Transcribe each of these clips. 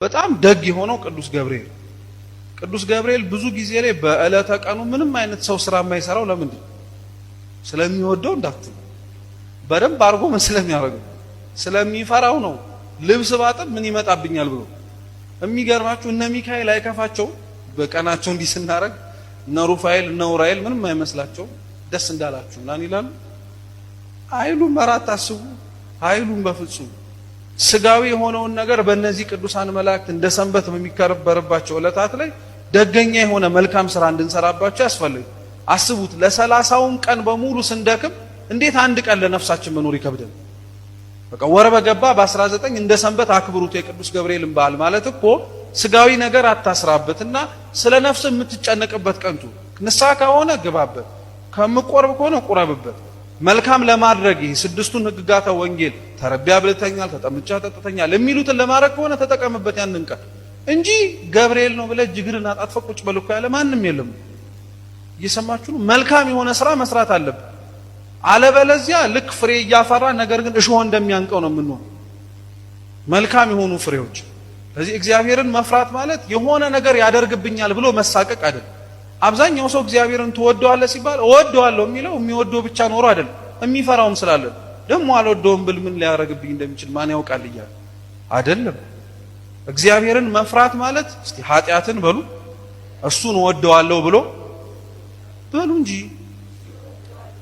በጣም ደግ የሆነው ቅዱስ ገብርኤል ብዙ ጊዜ ላይ በእለተ ቀኑ ምንም አይነት ሰው ስራ የማይሰራው ለምንድን ስለሚወደው እንዳትሉ በደንብ አርጎ ምን ስለሚያደርገው ስለሚፈራው ነው። ልብስ ባጥብ ምን ይመጣብኛል ብሎ የሚገርማችሁ እነ ሚካኤል አይከፋቸው በቀናቸው እንዲህ ስናረግ እነ ሩፋኤል እነ ኡራኤል ምንም አይመስላቸው ደስ እንዳላችሁ እናን ይላሉ። ኃይሉን መራት ታስቡ ኃይሉን በፍጹም ስጋዊ የሆነውን ነገር በእነዚህ ቅዱሳን መላእክት እንደ ሰንበት በሚከበርባቸው ዕለታት ላይ ደገኛ የሆነ መልካም ስራ እንድንሰራባቸው ያስፈልጋል። አስቡት ለ30ውን ቀን በሙሉ ስንደክም እንዴት አንድ ቀን ለነፍሳችን መኖር ይከብደን? በቃ ወር በገባ በ19 እንደ ሰንበት አክብሩት የቅዱስ ገብርኤልን በዓል ማለት እኮ ስጋዊ ነገር አታስራበትና ስለ ነፍስ የምትጨነቅበት ቀንቱ ንስሐ ከሆነ ግባበት ከምቆርብ ከሆነ ቁረብበት። መልካም ለማድረግ ይሄ ስድስቱን ህግጋተ ወንጌል ተረቢያ ብለተኛል ተጠምጫ ተጠተኛል የሚሉትን ለማድረግ ከሆነ ተጠቀምበት ያንን ቀን እንጂ ገብርኤል ነው ብለ እጅግርን አጣጥፈ ቁጭ በልኩ ያለ ማንም የለም። እየሰማችሁ ነው። መልካም የሆነ ስራ መስራት አለብን። አለበለዚያ ልክ ፍሬ እያፈራ ነገር ግን እሾህ እንደሚያንቀው ነው የምንሆነው። መልካም የሆኑ ፍሬዎች። ስለዚህ እግዚአብሔርን መፍራት ማለት የሆነ ነገር ያደርግብኛል ብሎ መሳቀቅ አይደለም። አብዛኛው ሰው እግዚአብሔርን ትወደዋለህ ሲባል እወደዋለሁ የሚለው የሚወደው ብቻ ኖሮ አይደለም የሚፈራውም ስላለ ደግሞ አልወደውም ብል ምን ሊያረግብኝ እንደሚችል ማን ያውቃል እያለ አይደለም። እግዚአብሔርን መፍራት ማለት እስቲ ኃጢአትን በሉ እሱን እወደዋለሁ ብሎ በሉ እንጂ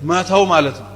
መተው ማለት ነው።